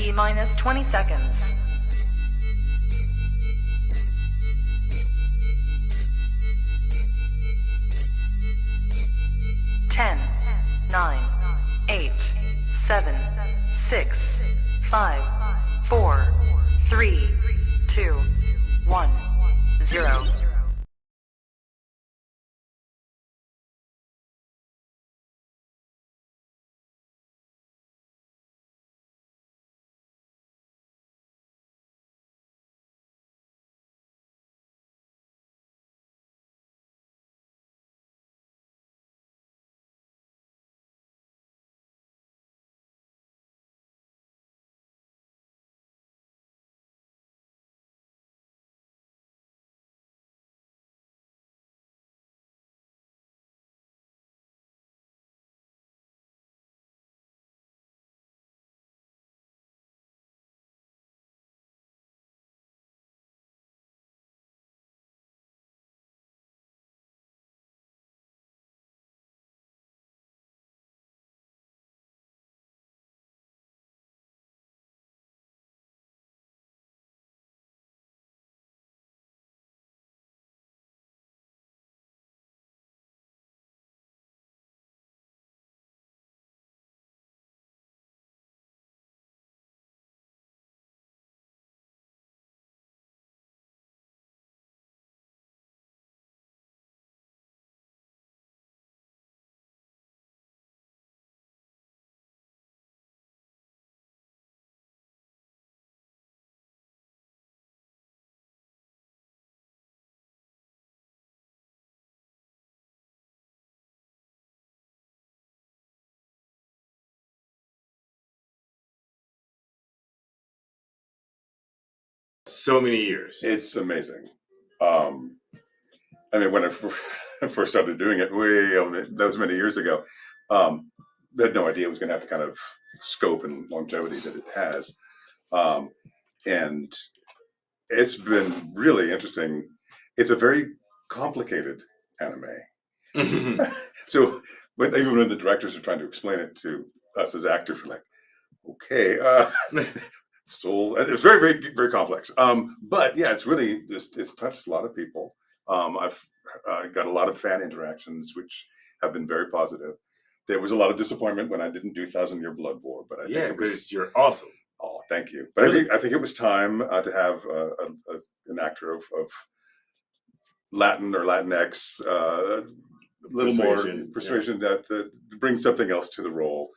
T minus 20 seconds. 10, 9, 8, 7, 6, 5, 4, 3, 2, 1, 0. So many years. It's amazing. I mean, when I first started doing it, that was many years ago. I had no idea it was going to have the kind of scope and longevity that it has, and it's been really interesting. It's a very complicated anime. So even when the directors are trying to explain it to us as actors, we're like, okay, so it's very, very, very complex. But yeah, it's really it's touched a lot of people. I've got a lot of fan interactions, which have been very positive. There was a lot of disappointment when I didn't do Thousand Year Blood War, but I think it was, you're awesome. Oh, thank you. But really? I think it was time to have an actor of Latin or Latinx, a little more persuasion that bring something else to the role.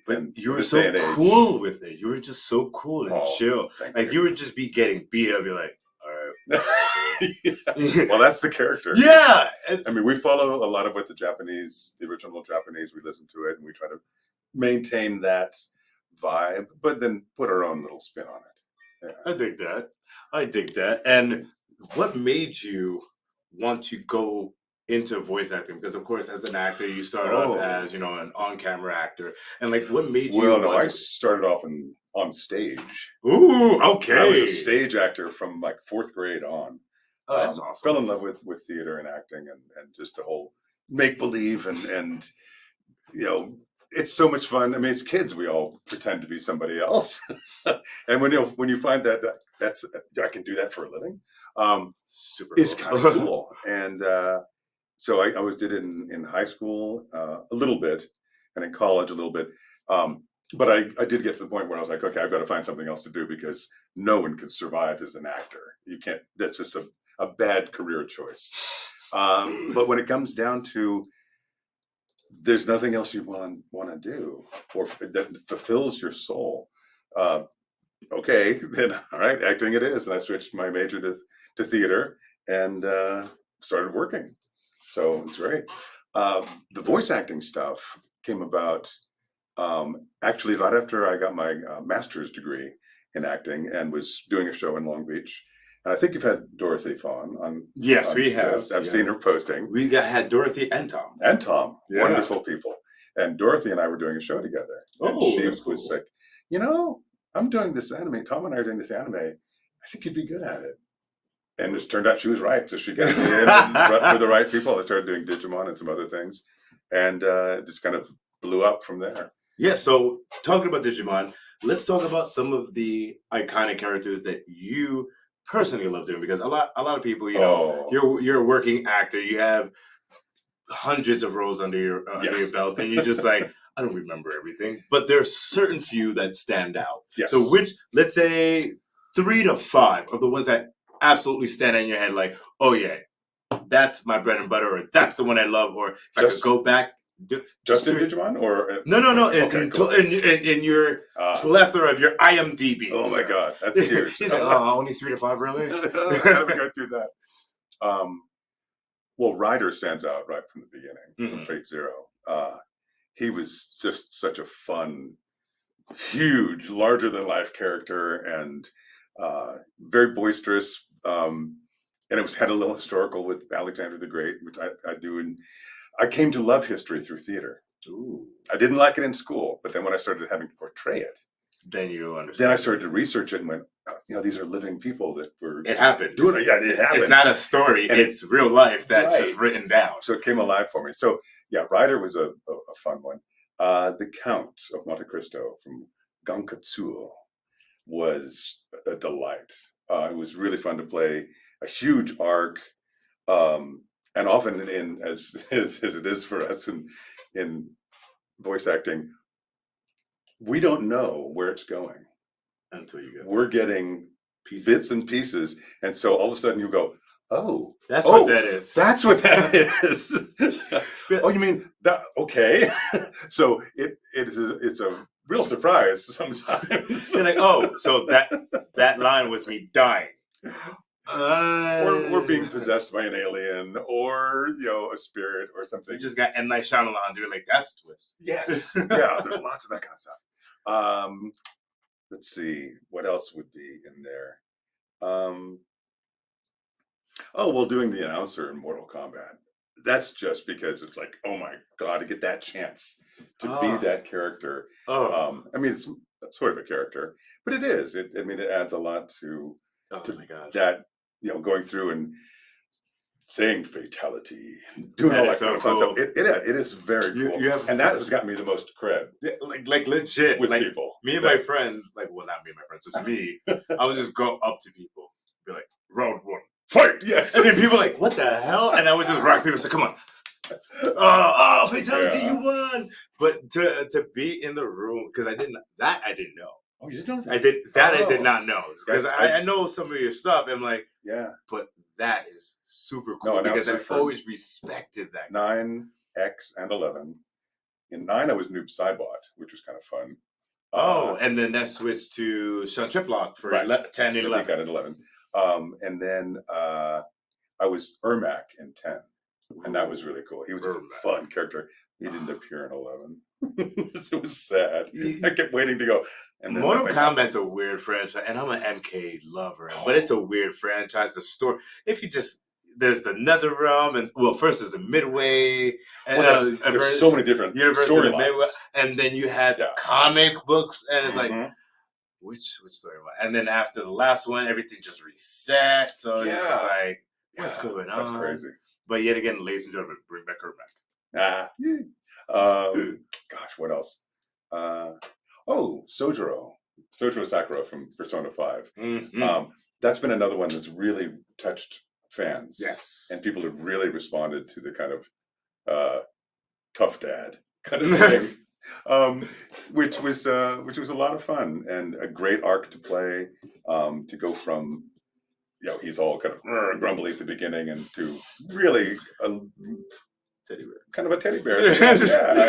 But you were so cool with it. You were just so cool and chill. Like you would just be getting beat up. You're like, all right. Yeah. Well, that's the character. Yeah. I mean, we follow a lot of what the original Japanese, we listen to it and we try to maintain that vibe, but then put our own little spin on it. Yeah. I dig that. And what made you want to go into voice acting? Because of course, as an actor, you start off as, an on-camera actor. And like, what made you? Well, no, I started off on stage. Ooh, okay. I was a stage actor from like 4th grade on. Oh, that's awesome. Fell in love with theater and acting and just the whole make believe and it's so much fun. I mean, as kids, we all pretend to be somebody else, and when you find that that's I can do that for a living, super it's cool. kind of cool. And so I always did it in high school a little bit, and in college a little bit. But I did get to the point where I was like, okay, I've got to find something else to do because no one can survive as an actor. You can't. That's just a bad career choice. But when it comes down to there's nothing else you want to do or that fulfills your soul. Okay, then all right, acting it is. And I switched my major to theater and started working. So it's great. The voice acting stuff came about actually right after I got my master's degree in acting and was doing a show in Long Beach. And I think you've had Dorothy Fawn on. Yes, we have. Yes, I've seen her posting. We had Dorothy and Tom. Yeah. Wonderful people. And Dorothy and I were doing a show together. And she was like, I'm doing this anime. Tom and I are doing this anime. I think you'd be good at it. And it turned out she was right. So she got me in with the right people. I started doing Digimon and some other things. And it just kind of blew up from there. Yeah, so talking about Digimon, let's talk about some of the iconic characters that you personally love doing, because a lot of people, you know, you're a working actor, you have hundreds of roles under your belt, and you're just like, I don't remember everything, but there's certain few that stand out. Yes. So which, let's say 3 to 5 of the ones that absolutely stand out in your head, like, oh yeah, that's my bread and butter, or that's the one I love, or if I could go back. Just in Digimon, or no. Okay, cool. In your plethora of your IMDb. Oh my God, that's huge. He's like, oh, only 3 to 5, really? How do we go through that? Well, Ryder stands out right from the beginning, from Fate Zero. He was just such a fun, huge, larger than life character, and very boisterous. And it had a little historical with Alexander the Great, which I do, and I came to love history through theater. Ooh. I didn't like it in school, but then when I started having to portray it, then you understand. Then I started to research it and went, you know, these are living people that were. It happened. Doing it. Yeah, it happened. It's not a story. And it's real life that's just written down. So it came alive for me. So yeah, Ryder was a fun one. The Count of Monte Cristo from Gankatsuo was a delight. It was really fun to play. A huge arc. And often as it is for us in voice acting, we don't know where it's going until you get. We're getting bits and pieces, and so all of a sudden you go, "Oh, that's what that is. That's what that is." Oh, you mean that? Okay, so it's a real surprise sometimes. You're like, oh, so that line was me dying. Or being possessed by an alien, or a spirit or something. You just got M. Night Shyamalan doing like, that's a twist. Yes, yeah. There's lots of that kind of stuff. Let's see what else would be in there. Doing the announcer in Mortal Kombat. That's just because it's like, oh my God, to get that chance to be that character. I mean, it's sort of a character, but it is. It adds a lot to. Oh my gosh. That, going through and saying fatality, doing all that kind of fun stuff. It is very cool. And that has got me the most cred. Yeah, like legit. With like, people. Me and my friends, not me and my friends, just me. I would just go up to people, be like, round 1, fight! Yes! And then people like, what the hell? And I would just rock people and say, come on. Fatality, you won! But to be in the room, because I didn't know. Oh, you didn't know that? I did not know, because I know some of your stuff. I'm like, yeah, but that is super cool, because I've always respected that. 9, X, and 11. In 9, I was Noob Saibot, which was kind of fun. And then that switched to Sean Chiplock for 10 and 11. And 11. And then I was Ermac in 10. And that was really cool. He was a fun character. He didn't appear in 11. It was sad. I kept waiting to go. And Mortal Kombat's a weird franchise, and I'm an MK lover, but it's a weird franchise. The story, there's the NetherRealm, and first there's the Midway, and there's so many different storylines, and then you had the comic books, and it's like, which storyline? And then after the last one, everything just reset. So it's just like, what's going on? That's crazy. But yet again, ladies and gentlemen, bring back Ermac. Gosh, what else? Sojiro Sakura from Persona 5. Mm-hmm. That's been another one that's really touched fans. Yes, and people have really responded to the kind of tough dad kind of thing, which was a lot of fun and a great arc to play. To go from he's all kind of grumbly at the beginning, and to really teddy bear, kind of a teddy bear. You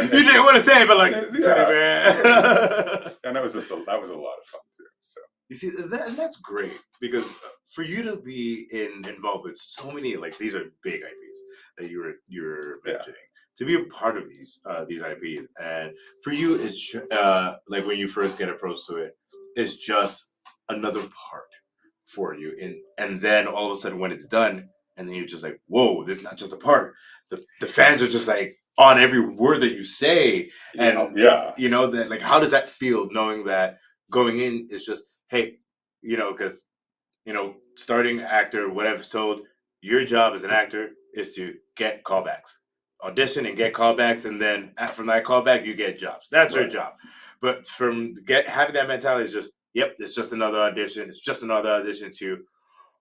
didn't want to say it, but like teddy bear. And that was a lot of fun too. So you see, that's great, because for you to be involved with so many, like, these are big IPs that you're mentioning, to be a part of these IPs, and for you, it's like when you first get approached to it, it's just another part for you, and then all of a sudden when it's done, and then you're just like, whoa, this is not just a part. The fans are just like on every word that you say, and that, like, how does that feel, knowing that going in is just, hey, because starting actor, what I've told, your job as an actor is to get callbacks, audition and get callbacks, and then from that callback you get jobs. That's your job. But from having that mentality is just, yep, it's just another audition. It's just another audition to,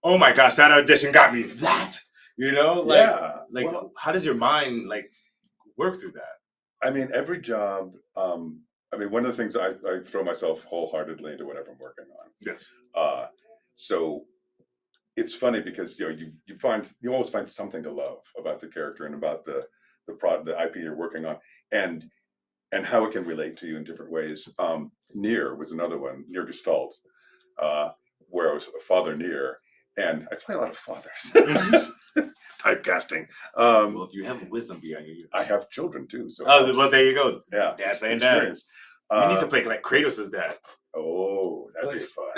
oh my gosh, that audition got me that. You know, like Well, how does your mind like work through that? I mean, every job. I mean, one of the things I throw myself wholeheartedly into whatever I'm working on. Yes. So it's funny because you always find something to love about the character and about the IP you're working on, and how it can relate to you in different ways. Near was another one, Near Gestalt, where I was a father Near, and I play a lot of fathers. Typecasting. Well, you have wisdom behind you. I have children too, so well, there you go. yeah, Dad's playing dad. experience. You need to play like Kratos' dad. Oh, that'd be fun.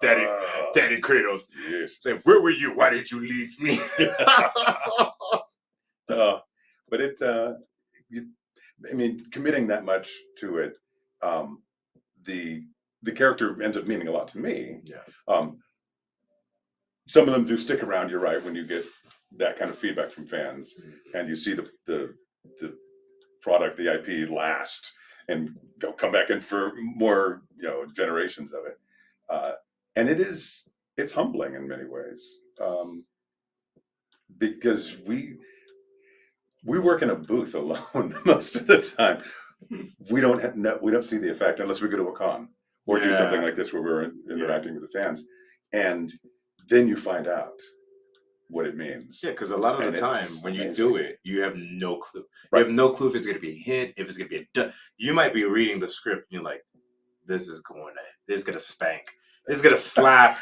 Daddy Kratos. Yes. Say, where were you? Why did you leave me? But it, I mean, committing that much to it, the character ends up meaning a lot to me. Yes. Some of them do stick around. You're right, when you get that kind of feedback from fans, and you see the product, the IP last, and come back in for more, generations of it. And it's humbling in many ways, because we work in a booth alone most of the time. We don't see the effect unless we go to a con or do something like this where we're interacting with the fans, and then you find out what it means. Yeah, because a lot of the time when you do it, you have no clue. You have no clue if it's going to be a hit, if it's going to be you might be reading the script and you're like, this is going to spank. This is going to slap,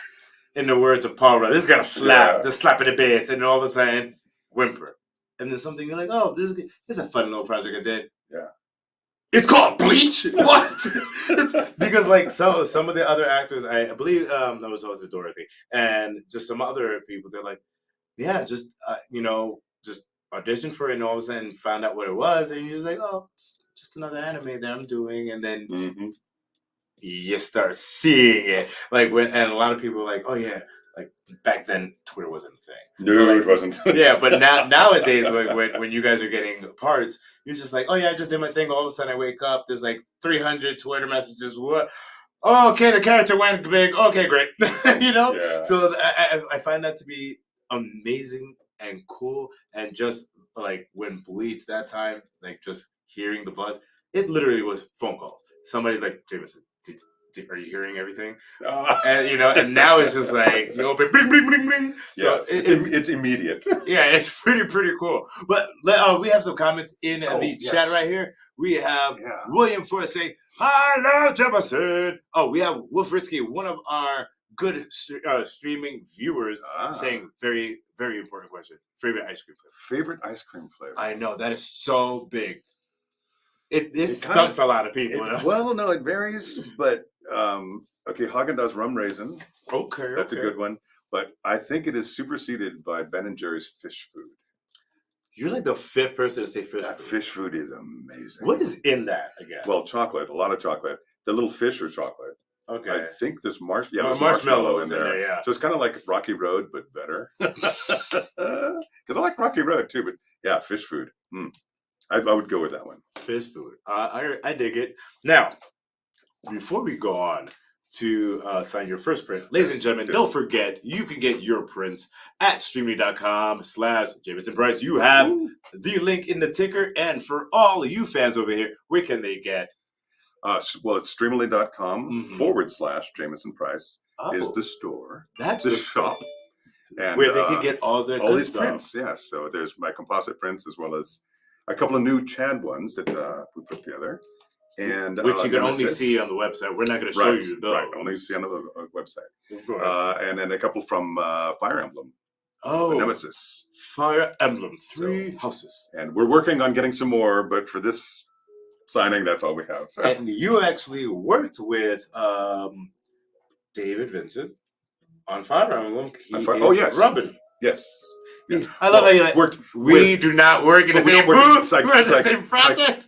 in the words of Paul Rudd. This is going to slap. This slap in the bass, and all of a sudden, whimper. And then something you're like, oh, this is a fun little project I did. Yeah. It's called Bleach. What? Because like some of the other actors, I believe that was also Dorothy, and just some other people. They're like, yeah, just just auditioned for it, and all of a sudden found out what it was, and you're just like, oh, it's just another anime that I'm doing, and then you start seeing it, like and a lot of people are like, oh yeah, like back then Twitter wasn't a thing. No, it wasn't. Yeah, but nowadays when you guys are getting parts, you're just like, oh yeah, I just did my thing. All of a sudden I wake up, there's like 300 Twitter messages. What? Oh, okay, the character went big. Okay, great. Yeah. So I find that to be amazing and cool. And just like when Bleach that time, like just hearing the buzz, it literally was phone calls. Somebody's like, Jamieson, are you hearing everything? And and now it's just like you open, bling, bling, bling, bling. So it's immediate. Yeah, it's pretty cool. But we have some comments in the chat right here. We have William Forrest saying, "Hello, Jamieson." Oh, we have Wolf Risky, one of our good streaming viewers, saying very, very important question: favorite ice cream flavor. Favorite ice cream flavor. I know that is so big. It stumps a lot of people. Well, no, it varies, but Haagen-Dazs rum raisin. Okay, that's a good one. But I think it is superseded by Ben and Jerry's fish food. You're like the fifth person to say fish food. Fish food is amazing. What is in that again? Well, chocolate, a lot of chocolate. The little fish are chocolate. Okay. I think there's marshmallow in there. Yeah. So it's kind of like Rocky Road, but better. Because I like Rocky Road too, but yeah, fish food. I would go with that one. Fish food. I dig it. Now, before we go on to sign your first print, ladies and gentlemen, don't forget, you can get your prints at streamily.com/Jamieson Price. You have the link in the ticker. And for all of you fans over here, where can they get? Well, it's streamily.com/Jamieson Price is the store. That's the shop. And, where they can get all the all good these stuff. prints. Yes. So there's my composite prints as well as a couple of new Chad ones that we put together. And which you can only see on the website. We're not going to show you those. Right, only see on the website. Of course. And then a couple from Fire Emblem. Oh, Nemesis. Fire Emblem, 3 houses. And we're working on getting some more, but for this signing, that's all we have. And you actually worked with David Vincent on Fire Emblem. Yes. Robin. Yes. Yeah. I love how you worked. We do not work in the same booth. We're in the same project.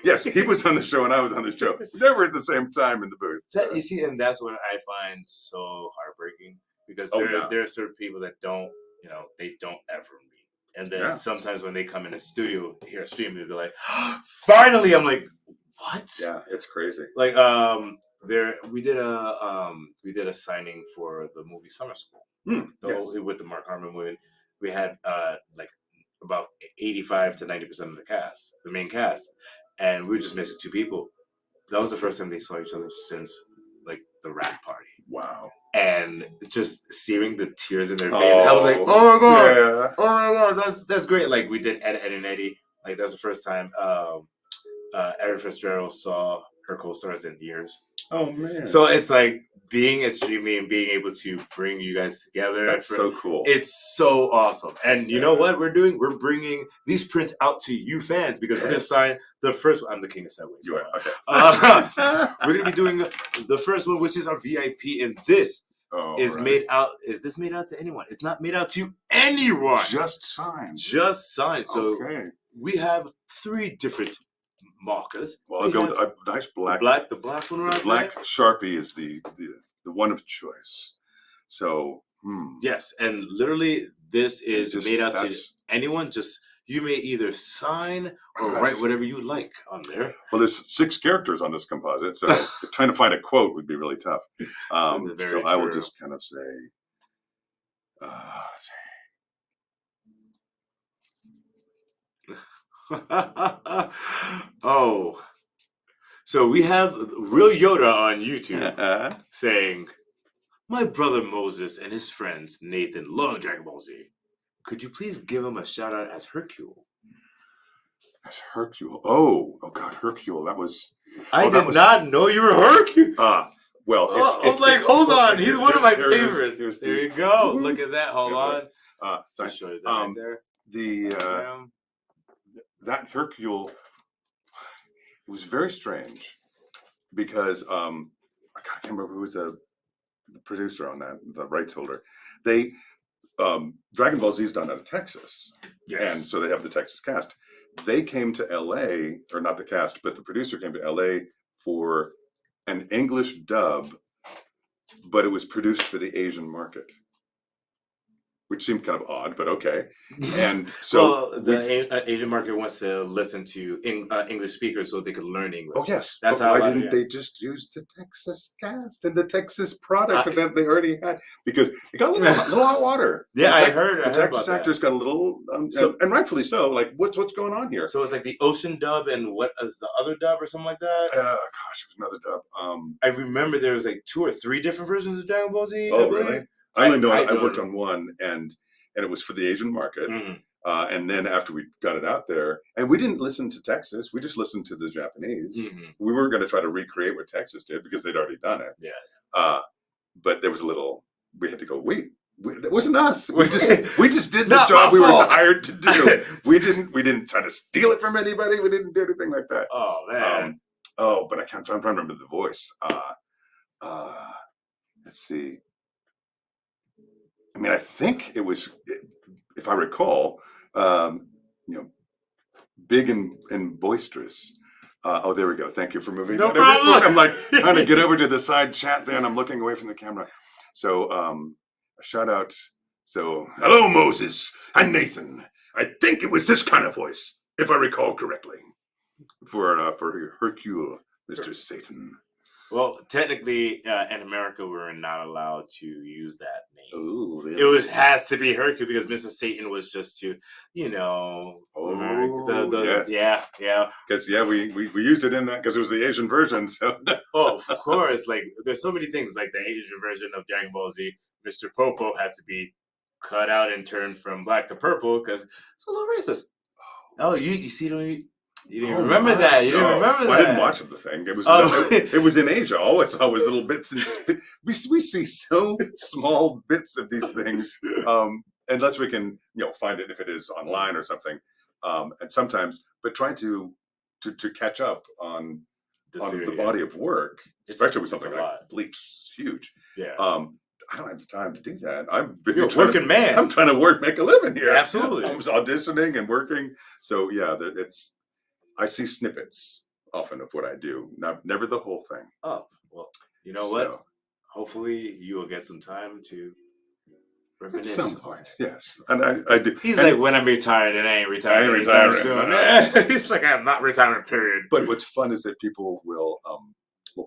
Yes, he was on the show and I was on the show. Never at the same time in the booth. You see, and that's what I find so heartbreaking, because there are certain people that don't, they don't ever meet. And then sometimes when they come in the studio here at Streamily, they're like, finally, I'm like, what? Yeah, it's crazy. Like we did a signing for the movie Summer School. Yes. With the Mark Harmon movie. We had like about 85 to 90% of the cast, the main cast, and we were just missing 2 people. That was the first time they saw each other since like the rap party. Wow. And just seeing the tears in their face, I was like, "Oh my god, yeah. oh my god, that's great!" Like we did Ed and Eddie. Like that was the first time Erin Fitzgerald saw her co-stars in years. Oh man. So it's like being at Streamily and being able to bring you guys together. That's so cool. It's so awesome. And you know what we're doing? We're bringing these prints out to you fans because we're going to sign the first one. I'm the king of segues. You are, okay. We're going to be doing the first one, which is our VIP. And this is made out. Is this made out to anyone? It's not made out to anyone. Just signed. Just signed. So we have 3 different markers. Well, I'll go with a nice black. The black one right there. Black Sharpie is the one of choice. So yes, and literally this is made out to anyone. Just you may either sign or write whatever you like on there. Well, there's 6 characters on this composite, so trying to find a quote would be really tough. So I will just kind of say, let's see. Oh, so we have Real Yoda on YouTube saying, "My brother Moses and his friends Nathan love Dragon Ball Z. Could you please give him a shout out as Hercule?" As Hercule. Oh God, Hercule. That was. I did not know you were Hercule. Well, I'm like, hold on. He's one of my favorites. There you go. Look at that. Hold on. Sorry. I'll show you that right there. That Hercule. It was very strange because I can't remember who was the producer on that, the rights holder. They Dragon Ball Z is done out of Texas, and so they have the Texas cast. They came to LA, or not the cast, but the producer came to LA for an English dub, but it was produced for the Asian market, which seemed kind of odd, but okay. And so the Asian market wants to listen to English speakers so they can learn English. Oh yes, that's how. Why didn't they just use the Texas cast and the Texas product that they already had? Because it got a little hot water. Yeah, I heard. The Texas actors got a little, and rightfully so. Like, what's going on here? So it's like the Ocean dub, and what is the other dub or something like that? Gosh, it was another dub. I remember there was like 2 or 3 different versions of Dragon Ball Z. Oh, really? I only know I worked on one, and it was for the Asian market. And then after we got it out there, and we didn't listen to Texas, we just listened to the Japanese. We weren't going to try to recreate what Texas did because they'd already done it. Yeah. But there was a little. We had to go. Wait, it wasn't us. We just did the job we were hired to do. We didn't try to steal it from anybody. We didn't do anything like that. Oh man. But I'm trying to remember the voice. Let's see. I mean, I think it was, if I recall, big and boisterous. There we go. Thank you for moving. No problem. I'm like trying to get over to the side chat there, and I'm looking away from the camera. So a shout out. So hello, Moses and Nathan. I think it was this kind of voice, if I recall correctly, for Hercule, Mr. Satan. Well, technically, in America, we're not allowed to use that name. Ooh, really? It has to be Hercule because Mr. Satan was just to, yes. yeah. Because we used it in that because it was the Asian version. So of course, like there's so many things like the Asian version of Dragon Ball Z. Mr. Popo had to be cut out and turned from black to purple because it's a little racist. Oh, you see, you didn't remember that. You didn't remember that. Well, I didn't watch the thing. It was it was in Asia. All I saw was little bits. We see so small bits of these things, unless we can find it if it is online or something. And sometimes, but trying to catch up on the body of work, especially with something like Bleach, is huge. Yeah. I don't have the time to do that. I'm busy. You're a working man. I'm trying to make a living here. Absolutely. I'm auditioning and working. So yeah, I see snippets often of what I do, never the whole thing. Oh, well, you know what? Hopefully you will get some time to At Reminisce. some point, yes. And I do. He's And- like, when I'm retired, and I ain't retired I ain't anytime retiring. soon. He's like, I'm not retiring, period. But what's fun is that people will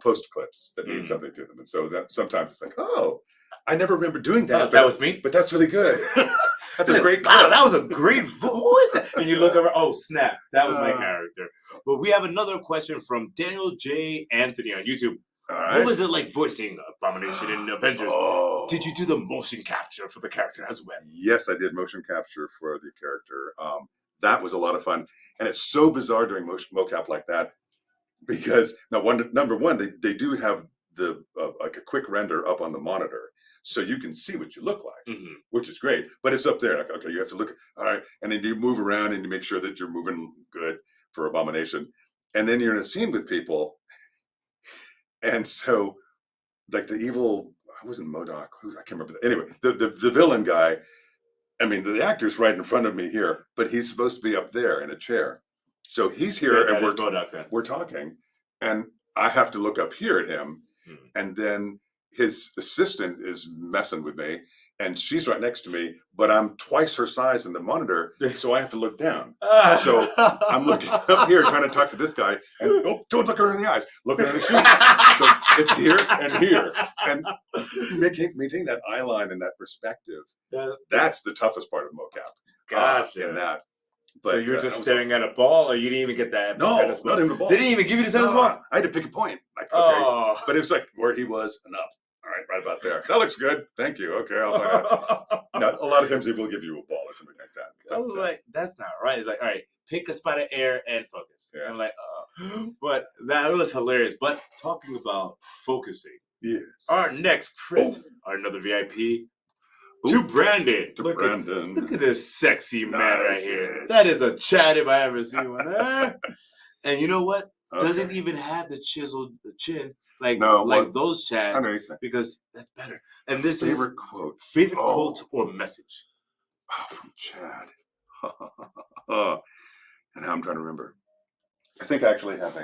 post clips that mean Mhm. something to them, and so that sometimes it's like, oh, I never remember doing that. Oh, but that was me? but that's really good. That's a great Wow, clip. that was a great. Who is that? And you look over. Oh, snap! That was my Uh. character. But we have another question from Daniel J. Anthony on YouTube. All What right. was it like voicing Abomination in Avengers? Oh. Did you do the motion capture for the character as well? Yes, I did motion capture for the character. That was a lot of fun, and it's so bizarre doing mocap like that because now number one, they do have the like a quick render up on the monitor, so you can see what you look like, Mm-hmm. which is great. But it's up there, like, okay, you have to look. All right, and then you move around and you make sure that you're moving good for Abomination, and then you're in a scene with people, and so like the evil. I wasn't MODOK. I can't remember. Anyway, the villain guy. I mean, the actor's right in front of me here, but he's supposed to be up there in a chair. So he's here, and we're talking, and I have to look up here at him, and then his assistant is messing with me, and she's right next to me, but I'm twice her size in the monitor, so I have to look down. So I'm looking up here trying to talk to this guy, and don't look her in the eyes, look her in the shoes. So it's here and here, and maintaining that eye line and that perspective. That's the toughest part of mocap. Gotcha. In that. So But, you were just I was staring at a ball, or you didn't even get that No, tennis ball? not even the ball. They didn't even give you the tennis ball? I had to pick a point. Like, okay. Oh. But it was like where he was and up. All right about there. That looks good. Thank you. Okay, I'll find out. Now, a lot of times they will give you a ball or something like that. I was like, that's not right. It's like, all right, pick a spot of air and focus. Yeah. I'm like, but that was hilarious. But talking about focusing, yes. our next print, another VIP, to Brandon. Brandon. Look at this sexy man right Nice, here. yes. That is a Chad if I ever seen one. And you know what? Okay. Doesn't even have the chiseled chin like No, those Chads, Underneath. because that's better. And this Favorite is quote. favorite quote or message. Oh, from Chad. And now I'm trying to remember. I think I actually have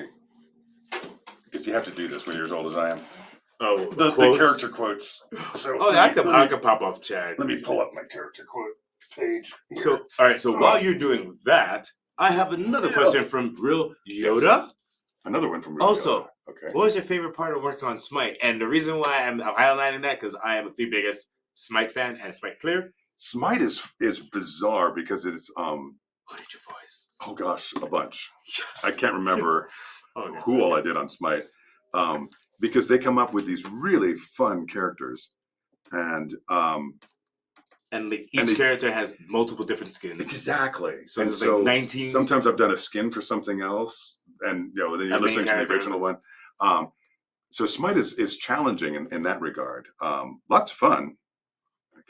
because you have to do this when you're as old as I am. Oh, The quotes? character quotes. So I could pop off Chad. Let me pull up my character quote page. Here. So, all right. So while you're doing that, I have another question from Real Yoda. Another one from Also, Yoda. Okay. What was your favorite part of working on Smite? And the reason why I'm highlighting that because I am the biggest Smite fan and Smite clear. Smite is bizarre because it's What did your voice? oh gosh, a bunch. Yes. I can't remember Okay. who all I did on Smite. Because they come up with these really fun characters. And like each character has multiple different skins. exactly. So and there's like 19. Sometimes I've done a skin for something else, and then you're listening to the original one. So Smite is challenging in that regard. Lots of fun.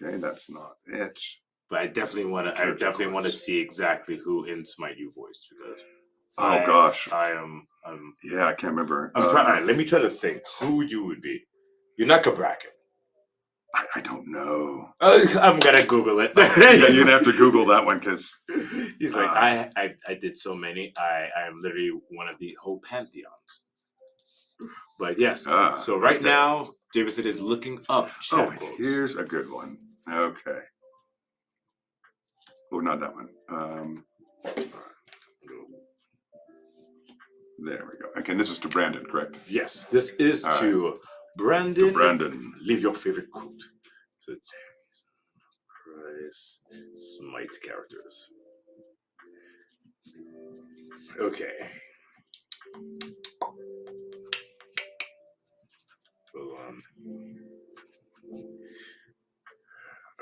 Okay, that's not it. But I definitely want to see exactly who in Smite you voiced because. Gosh. Yeah, I can't remember. All right, let me try to think who you would be. You're not Cabracken. I don't know. I'm gonna Google it. Yeah, you'd have to Google that one because he's like, I did so many. I am literally one of the whole pantheons. But yes, so right now, Jamieson is looking up. Here's a good one. Okay. Oh, not that one. There we go. Okay, this is to Brandon, correct? Yes, this is to Brandon. To Brandon. Leave your favorite quote. So, Price, Smite characters. Okay. Hold on.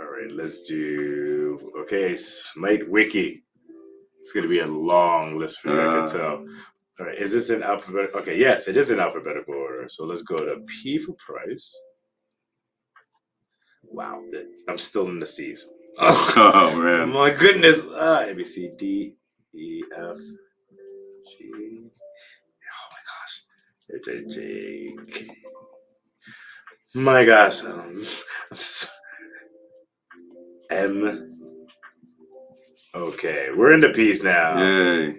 All right, let's do. Okay, Smite Wiki. It's going to be a long list for you, I can tell. All right, is this in alphabetical? Okay, yes, it is in alphabetical order. So let's go to P for Price. Wow, I'm still in the C's. Oh man! My goodness! A, B, C, D, E, F, G. Oh my gosh! J, J, K. My gosh! M. Okay, we're into P's now. Yay!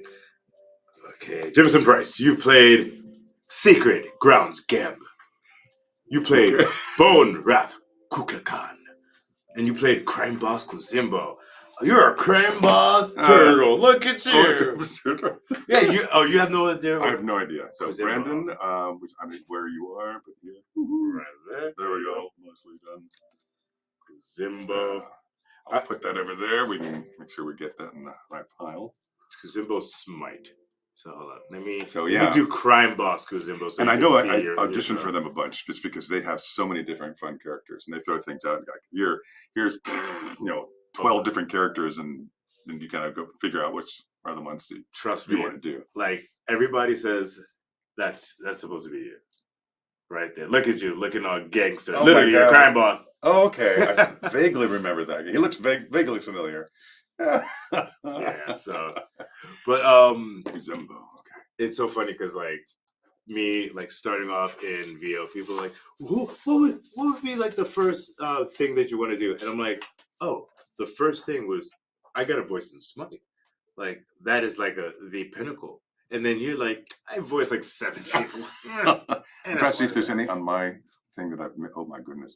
Okay, Jamieson Price, you played Sacred Grounds Gamb. You played Bone Wrath Kukulkan. and you played Crime Boss Kuzimbo. You're a crime boss turtle. Look at you. Yeah, you have no idea. I have no idea. So Kuzimbo. Brandon, which I mean where you are, but here, Right there we go. Mostly done. Kuzimbo. I'll put that over there. We can make sure we get that in the right pile. Kuzimbo Smite. So hold on. Let me yeah. do Crime Boss Kuzimbo. So and you I know can see I auditioned for them a bunch just because they have so many different fun characters and they throw things out. Like, here's 12 different characters, and then you kind of go figure out which are the ones that trust you me want to do. Like everybody says, that's supposed to be you. Right there. Look at you, looking all gangster. Oh Literally, you're Crime Boss. Oh, okay. I vaguely remember that. He looks vaguely familiar. Yeah. So, but Kuzimbo. Okay. it's so funny because like me, like starting off in VO, people are like, what would be like the first thing that you want to do? And I'm like, oh, the first thing was I got a voice in Smite. Like that is like the pinnacle. And then you're like, I voiced like 7 people. I'm trying to see if there's any on my thing that I've. Oh my goodness.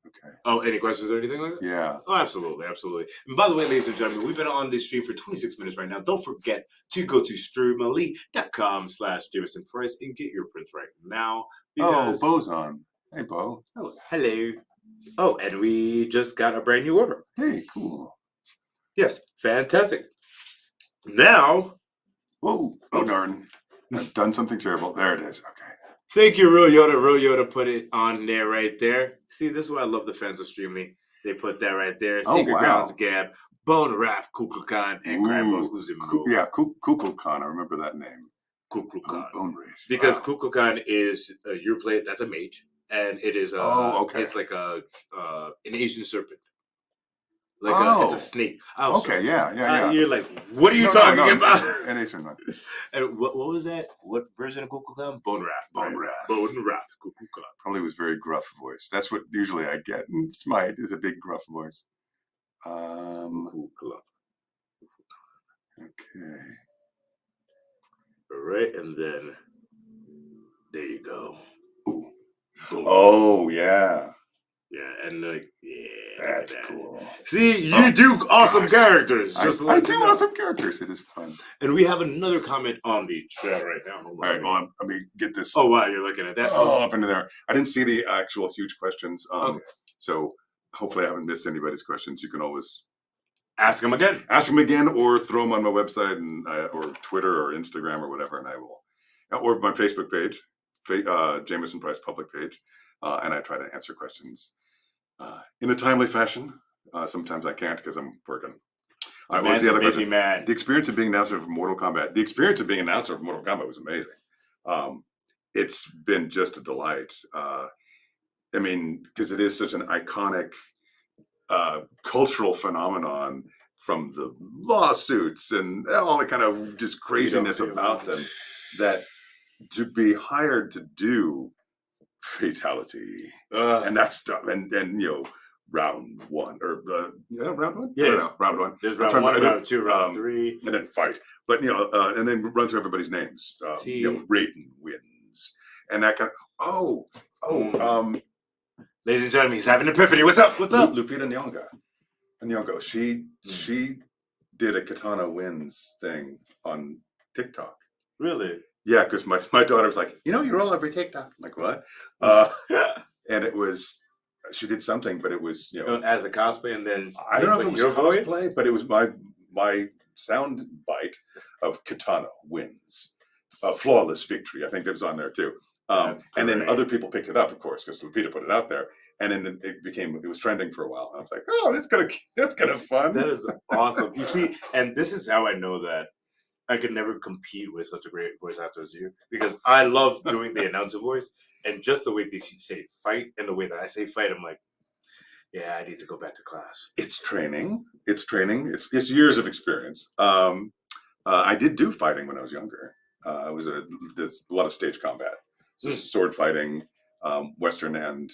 Okay. Oh, any questions or anything like that? Yeah. Oh, absolutely, absolutely. And by the way, ladies and gentlemen, we've been on this stream for 26 minutes right now. Don't forget to go to streamily.com/Jamieson Price and get your prints right now. Oh, Bo's on. Hey, Bo. Oh, hello. Oh, and we just got a brand new order. Hey, cool. Yes, fantastic. Now, whoa, oh darn, I've done something terrible. There it is. Okay. Thank you, Real Yoda. Real Yoda put it on there right there. See, this is why I love the fans of Streamily. They put that right there. Secret Grounds, Gab, Bone Raft, Kukulkan, and Krambos Kuzimbo. Yeah, Kukulkan. I remember that name. Kukulkan. Bone Wraith. Because Kukulkan is your play. That's a mage, and it is okay. It's like an Asian serpent. Like it's a snake. Oh, okay, yeah. You're like, what are you talking about? An Asian one. And what was that? What version of Kukulkan? Bone Raft. Bone Raft. Bone Raft. Kukulkan. Probably was very gruff voice. That's what usually I get. Smite is a big gruff voice. Kukulkan. Okay. All right, and then there you go. Ooh. Oh yeah. Yeah, and like, yeah. That's cool. See, you do awesome characters. I do awesome characters. It is fun. And we have another comment on the chat right now. All right, well, let me get this. Oh, wow, you're looking at that. Up into there. I didn't see the actual huge questions. Okay. So hopefully I haven't missed anybody's questions. You can always ask them again. Ask them again, or throw them on my website and or Twitter or Instagram or whatever, and I will. Or my Facebook page, Jamieson Price public page, and I try to answer questions in a timely fashion. Sometimes I can't because I'm working. Man's a busy man. The experience of being an announcer for Mortal Kombat. The experience of being an announcer for Mortal Kombat was amazing. It's been just a delight. I mean, because it is such an iconic cultural phenomenon, from the lawsuits and all the kind of just craziness about them, that to be hired to do fatality and that stuff, and round one or round one, round one. There's round one, round two, round three, and then fight. But and then run through everybody's names. Raiden wins, and that kind of. Ladies and gentlemen, he's having an epiphany. What's up? What's up? Lupita Nyong'o. She did a Katana Wins thing on TikTok. Really? Yeah, because my daughter was like, you're all over TikTok. I'm like, what? And it was, she did something, but it was, as a cosplay, and then I don't know if it was your cosplay, but it was my sound bite of Katana Wins, flawless victory. I think that was on there too. And then other people picked it up, of course, because Lupita put it out there, and then it was trending for a while. And I was like, oh, that's kind of fun. That is awesome. You see, and this is how I know that I could never compete with such a great voice actor as you, because I love doing the announcer voice, and just the way that you say fight and the way that I say fight, I'm like, yeah, I need to go back to class. It's training. It's years of experience. I did do fighting when I was younger. There's a lot of stage combat. So sword fighting, Western and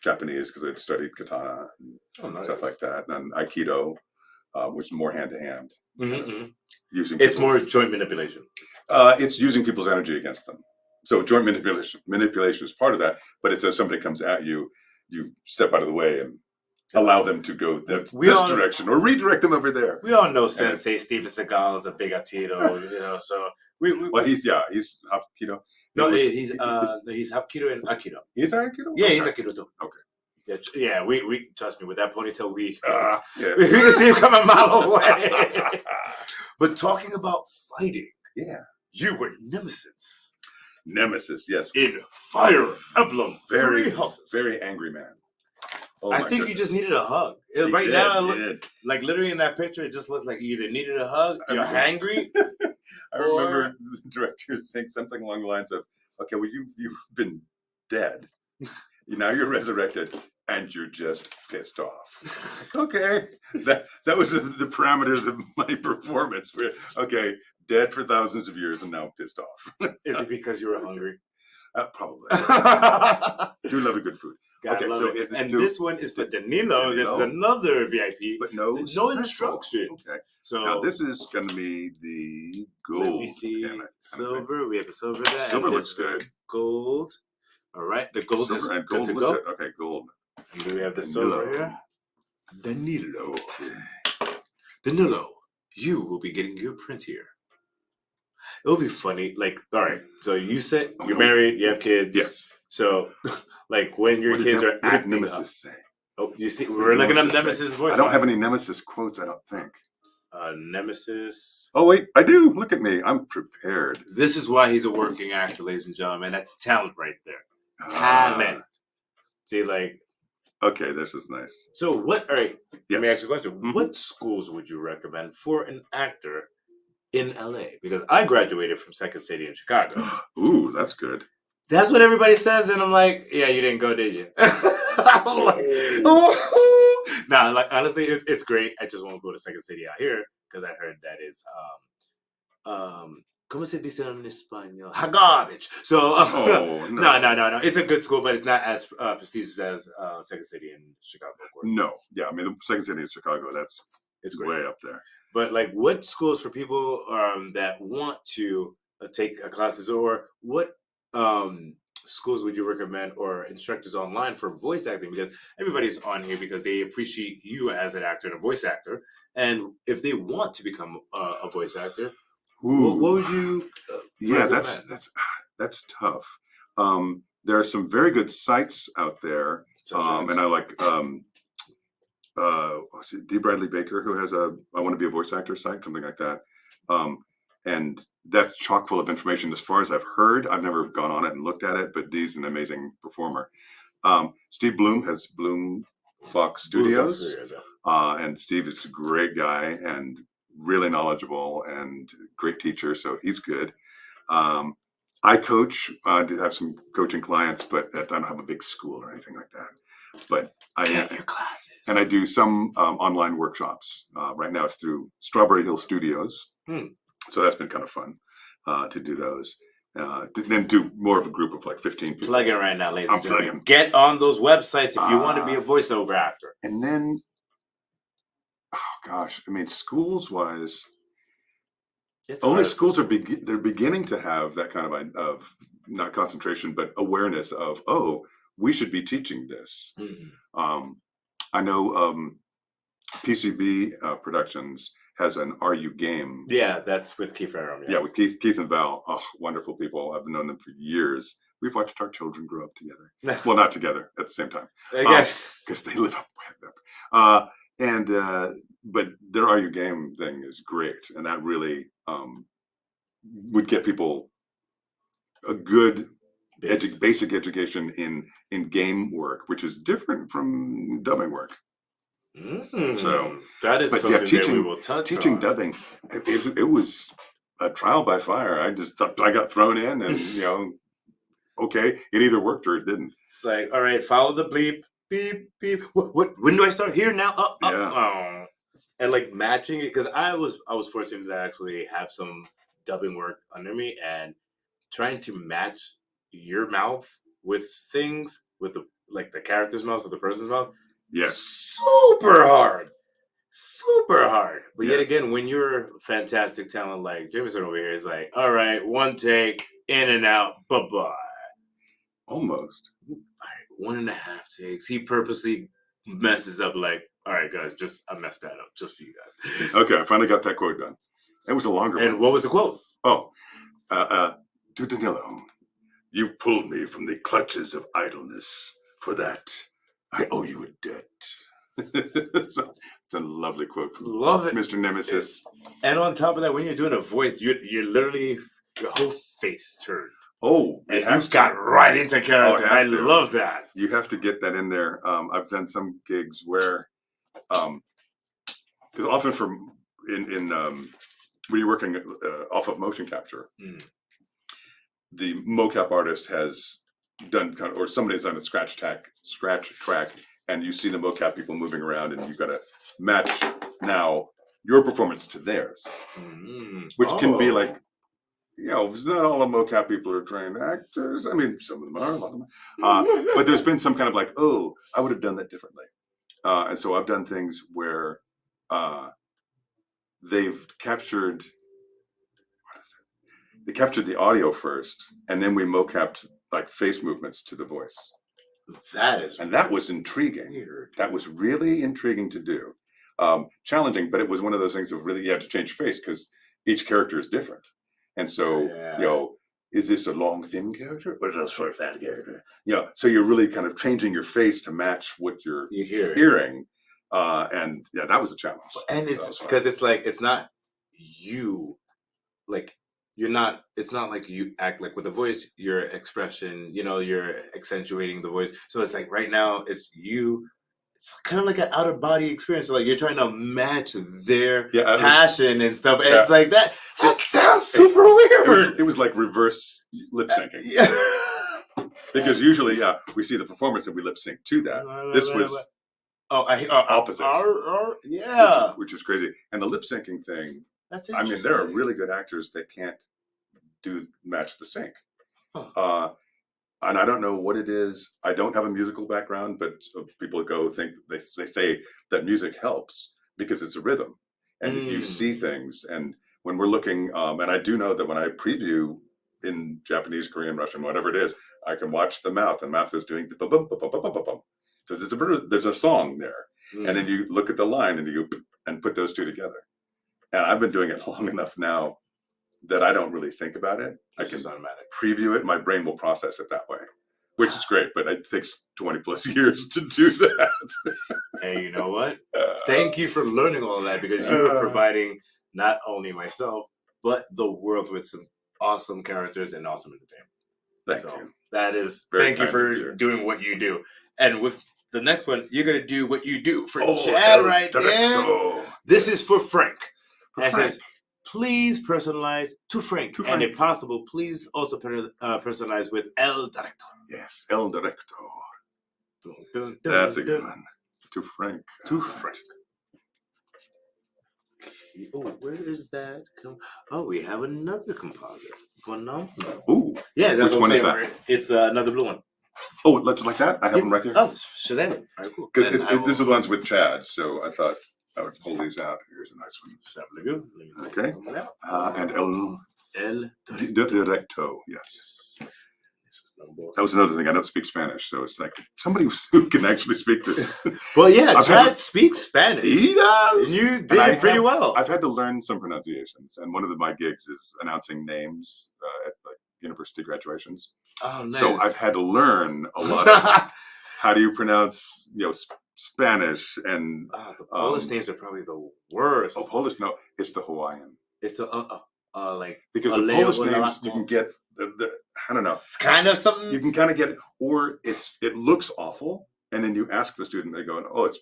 Japanese, because I'd studied katana and stuff like that, and Aikido, which is more hand to hand. It's more joint manipulation. It's using people's energy against them. So joint manipulation is part of that. But it's as somebody comes at you, you step out of the way and allow them to go this We all- direction or redirect them over there. We all know And Sensei it's- Steven Seagal is a big Atito, so we Well, he's Hapkido. no, He was- he's Hapkido and Aikido. He's Aikido? Yeah, he's Okay. Aikido too. Okay. Yeah, we trust me with that ponytail. We Yeah. we can see him come a mile away. But talking about fighting, Yeah. you were Nemesis Nemesis, yes. in Fire Emblem Very, Three Houses. very angry man. Oh, I my think you just goodness. needed a hug. He Right did, now, he look, did. like literally in that picture, it just looked like you either needed a hug, you're Okay. hangry. I remember the director saying something along the lines of, "Okay, well, you've been dead. Now you're resurrected, and you're just pissed off." Okay, that was the parameters of my performance. Okay, dead for thousands of years, and now pissed off. Is it because you were hungry? Probably. Gotta Do love a good food. Okay, love so it. it's And to- this one is for Danilo. This is Danilo. another VIP. But no No special. instructions. Okay, So now this is going to be the gold. let me see. pan, I think. Silver. We have the silver there. Silver and looks this is good. Gold. All right. The gold is Silver and good gold to look go. good. Okay, gold. And then we have the Danilo. silver here. Danilo. Danilo, you will be getting your print here. It'll be funny. Like, all right. So you said Oh, you're no. married. You have kids. Yes. So, like, when your What did kids Nem- are what did acting Nemesis up. say? Oh, you see, What we're did looking up say? Nemesis voice. I don't have lines. any Nemesis quotes, I don't think. Nemesis. Oh, wait, I do. Look at me. I'm prepared. This is why he's a working actor, ladies and gentlemen. That's talent right there. Ah, Talent. See, like, okay, this is nice. so what? All right. Let me Yes. ask you a question. Mhm. What schools would you recommend for an actor in LA? Because I graduated from Second City in Chicago. Ooh, that's good. That's what everybody says, and I'm like, yeah, you didn't go, did you? I'm like, oh. Nah, like honestly, it's great. I just won't go to Second City out here because I heard that is ¿Cómo se dice en español? Garbage. So Oh, no. It's a good school, but it's not as prestigious as Second City in Chicago, of course. No. Yeah, I mean, the second city in Chicago, it's great. way up there. But like, what schools for people that want to take classes, or what schools would you recommend, or instructors online for voice acting? Because everybody's on here because they appreciate you as an actor and a voice actor, and if they want to become a voice actor, what would you? Yeah, recommend? that's tough. There are some very good sites out there, Such as- and I like what's it, D. Bradley Baker, who has a I Want to Be a Voice Actor site, something like that. And that's chock full of information. As far as I've heard, I've never gone on it and looked at it, but Dee's an amazing performer. Steve Bloom has Bloom Fox Studios, and Steve is a great guy and really knowledgeable and great teacher, so he's good. I coach. I do have some coaching clients, but I don't have a big school or anything like that. But Get your classes, and I do some online workshops. Right now it's through Strawberry Hill Studios. So that's been kind of fun to do those. Then do more of a group of like 15 people. Plug in right now, ladies and I'm gentlemen. plugging. Get on those websites if you want to be a voiceover actor. And then, oh gosh, I mean, schools wise, It's only hard. schools are they're beginning to have that kind of not concentration, but awareness of, oh, we should be teaching this. Mhm. I know PCB Productions has an Are You Game? Yeah, that's with Keith Aram. Yeah, with Keith and Val. Oh, wonderful people. I've known them for years. We've watched our children grow up together. Well, not together at the same time, because they live up with them. But their Are You Game thing is great, and that really would get people a good basic education in game work, which is different from dubbing work. So that is but something yeah, that we will touch teaching on. dubbing, it was a trial by fire. I just thought I got thrown in, and okay, it either worked or it didn't. It's like, all right, follow the bleep, beep, beep. What? When do I start? Here now? Yeah. And like matching it, because I was fortunate to actually have some dubbing work under me, and trying to match your mouth with things with the character's mouth or the person's mouth. Yes. Super hard. But yet Yes. again, when you're fantastic talent like Jamieson over here, is like, all right, one take, in and out, bye-bye. Almost. All right, 1.5 takes. He purposely messes up, like, all right, guys, I messed that up just for you guys. Okay, I finally got that quote done. It was a longer one. And what was the quote? Oh, to Danilo, you've pulled me from the clutches of idleness. For that, I owe you a debt. It's a lovely quote from Love it, Mr. Nemesis. And on top of that, when you're doing a voice, you're literally your whole face turned. Oh, and you got right into character. I love that. You have to get that in there. I've done some gigs where, because often when you're working off of motion capture, the mocap artist has done or somebody's done a scratch track, and you see the mocap people moving around, and you've got to match now your performance to theirs, which can be like, it's not all the mocap people are trained actors. I mean, some of them are, a lot of them. But there's been some kind of like, oh, I would have done that differently. And so I've done things where they've captured, they captured the audio first, and then we mocapped like face movements to the voice. That was intriguing. Weird. That was really intriguing to do. Challenging, but it was one of those things of really, you have to change your face because each character is different. And so, is this a long, thin character or is this a short, fat character? So you're really kind of changing your face to match what you're hearing. And that was a challenge. And it's because it's like, it's not you, like, it's not like you act like with the voice, your expression, you're accentuating the voice. So it's like right now it's you. It's kind of like an out of body experience. So like you're trying to match their passion and stuff. And it's like that sounds super weird. It was like reverse lip syncing. Because usually, we see the performance and we lip sync to that. This was opposite. Which is crazy. And the lip syncing thing, I mean, there are really good actors that can't match the sync. And I don't know what it is. I don't have a musical background, but people they say that music helps because it's a rhythm, and you see things. And when we're looking, and I do know that when I preview in Japanese, Korean, Russian, whatever it is, I can watch the mouth, and mouth is doing the bum bum bum bum bum bum. So there's a song there, and then you look at the line and you put those two together. And I've been doing it long enough now that I don't really think about it. I can preview it. My brain will process it that way, which is great, but it takes 20 plus years to do that. Hey, you know what? Thank you for learning all of that, because you are providing not only myself, but the world with some awesome characters and awesome entertainment. Thank you. That is, Very thank you for doing what you do. And with the next one, you're going to do what you do for Chad right there. This is for Frank. It says, please personalize to Frank. And if possible, please also personalize with El Director. Yes, El Director. That's a good one. To Frank. To Frank. Oh, where is that? Oh, we have another composite. Phenomenal. Ooh. Yeah, that's which one is that? Right? It's another blue one. Oh, like that? I have them right here. Oh, Shazam. All right, cool. Because this is the ones with Chad, so I thought I would pull these out. Here's a nice one. Okay. And El Directo. Yes. That was another thing. I don't speak Spanish, so it's like somebody who can actually speak this. Well, yeah, Chad speaks Spanish. He does. You did it pretty well. I've had to learn some pronunciations, and one of my gigs is announcing names at like university graduations. Oh, nice. So I've had to learn a lot of how do you pronounce, Spanish and the Polish names are probably the worst. Oh, Polish? No, it's the Hawaiian. It's the like because the Polish names you can get the I don't know. It's kind of something you can kind of get it, or it looks awful, and then you ask the student, they go, oh, it's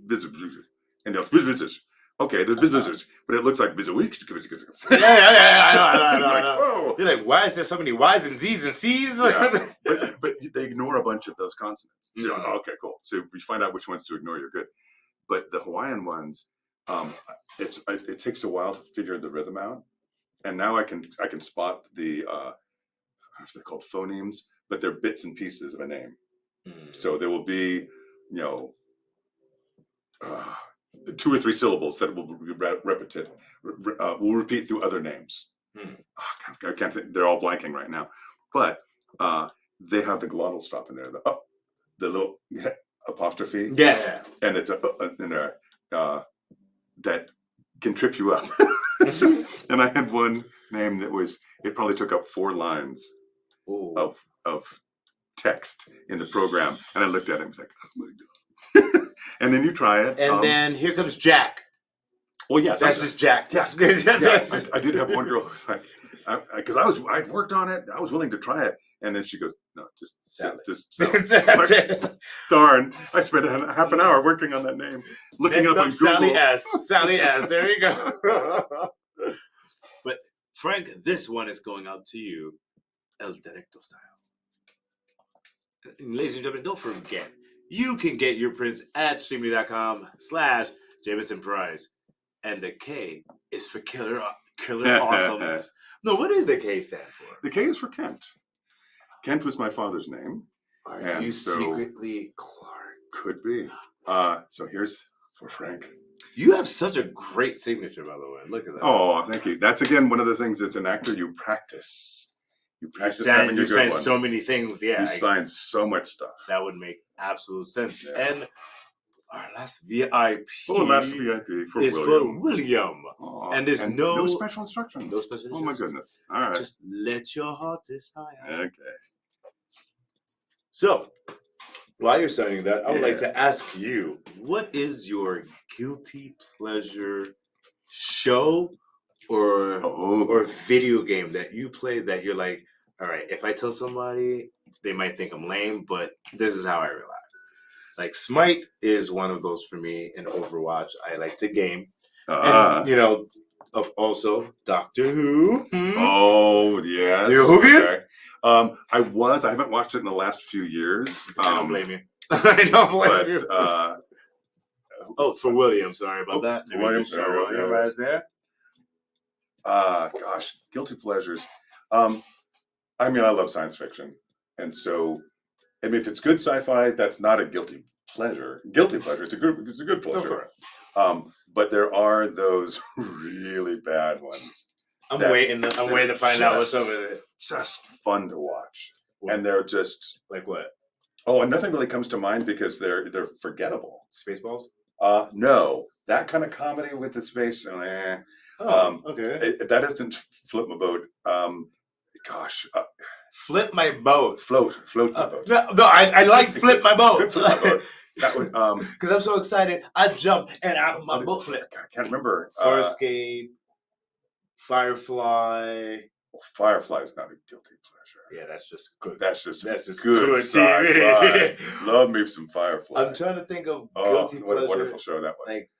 business, and they'll business. Okay, there's business, but it looks like business. Yeah, I know. Whoa. You're like, why is there so many Y's and Z's and C's? Yeah. but they ignore a bunch of those consonants. So, okay, cool. So if you find out which ones to ignore, you're good. But the Hawaiian ones, it takes a while to figure the rhythm out. And now I can spot the I don't know if they're called phonemes, but they're bits and pieces of a name. So there will be, 2 or 3 syllables that will be will repeat through other names. I can't think, they're all blanking right now. But they have the glottal stop in there. The little apostrophe. Yeah. And it's that can trip you up. And I had one name that it probably took up 4 lines Ooh. of text in the program. And I looked at it and was like, oh my God. And then you try it. And then here comes Jack. Well, yes. That's just Jack. Yes. Yeah, I did have one girl who was like, because I'd worked on it. I was willing to try it. And then she goes, no, just sell it. That's it. Darn. I spent half an hour working on that name. Looking Next up on Google. Sally S. There you go. But Frank, this one is going out to you, El Directo style. And ladies and gentlemen, don't forget, you can get your prints at streamily.com/Jamieson Prize. And the K is for killer awesomeness. No, what does the K stand for? The K is for Kent. Kent was my father's name. Are you secretly Clark? Could be. So here's for Frank. You have such a great signature, by the way. Look at that. Oh, thank you. That's, again, one of the things as an actor you practice. You practice having a good one. You sign so many things. Yeah. You sign so much stuff. That would make absolute sense. Yeah. And our last VIP is for William. Oh, and there's no special instructions. No special instructions. Oh, my goodness. All right. Just let your heart decide. Okay. So, while you're signing that, I would like to ask you, what is your guilty pleasure show or video game that you play that you're like, all right, if I tell somebody, they might think I'm lame, but this is how I relax. Like Smite is one of those for me in Overwatch. I like to game. And, also Doctor Who. Oh, yes. You're Whovian? Okay. I haven't watched it in the last few years. I don't blame you. I don't blame you. For William, sorry about that. William right there. Gosh, guilty pleasures. I love science fiction. And so, if it's good sci-fi, that's not a guilty pleasure. It's a good pleasure. But there are those really bad ones. I'm waiting to find out what's over there. Just fun to watch. And they're just like what? Oh, and nothing really comes to mind because they're forgettable. Spaceballs? No. That kind of comedy with the space. Okay. That doesn't flip my boat. Flip my boat. Float my boat. No, I like flip my boat. Flip my boat. That would because I'm so excited. I jump and my boat flip. I can't remember. Farscape, Firefly. Well, Firefly is not a guilty pleasure. Yeah, that's just good. That's just good sci-fi. Love me some Firefly. I'm trying to think of guilty pleasure. What a wonderful show that was. Like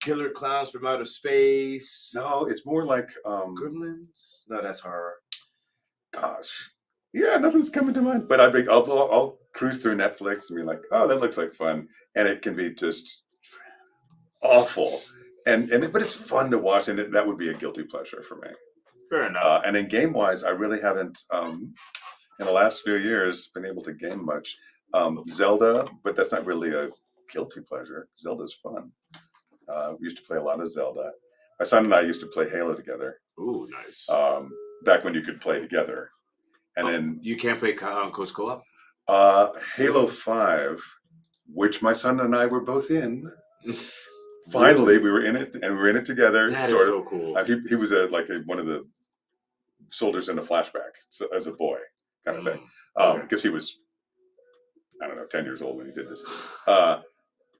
Killer Clowns from Outer Space. No, it's more like Gremlins. No, that's horror. Gosh, yeah, nothing's coming to mind. But I'll cruise through Netflix and be like, oh, that looks like fun, and it can be just awful, but it's fun to watch, and that would be a guilty pleasure for me. Fair enough. And in game wise, I really haven't in the last few years been able to game much. Zelda, but that's not really a guilty pleasure. Zelda's fun. We used to play a lot of Zelda. My son and I used to play Halo together. Ooh, nice. Back when you could play together. And then you can't play Coach Co-op? Halo 5, which my son and I were both in. Finally, we were in it, and we were in it together. That is so cool. He was one of the soldiers in a flashback as a boy, kind of thing. Because he was, 10 years old when he did this. And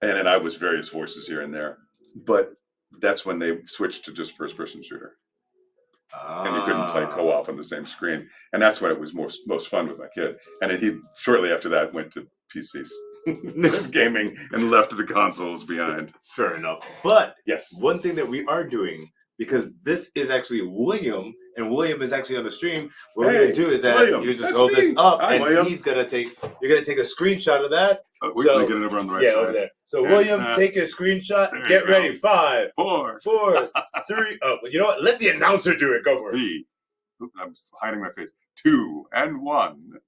then I was various voices here and there. But that's when they switched to just first-person shooter. And you couldn't play co-op on the same screen. And that's when it was most fun with my kid. And then he, shortly after that, went to PCs gaming and left the consoles behind. Fair enough. But yes, one thing that we are doing, because this is actually William, and William is actually on the stream, what we're going to do is that you just hold this up, and William. You're going to take a screenshot of that. We're going to get it over on the right side. Over there. So William, take a screenshot. Get ready. 5, 4, 3. Oh, you know what? Let the announcer do it. Go for it. 3. I'm hiding my face. 2 and 1.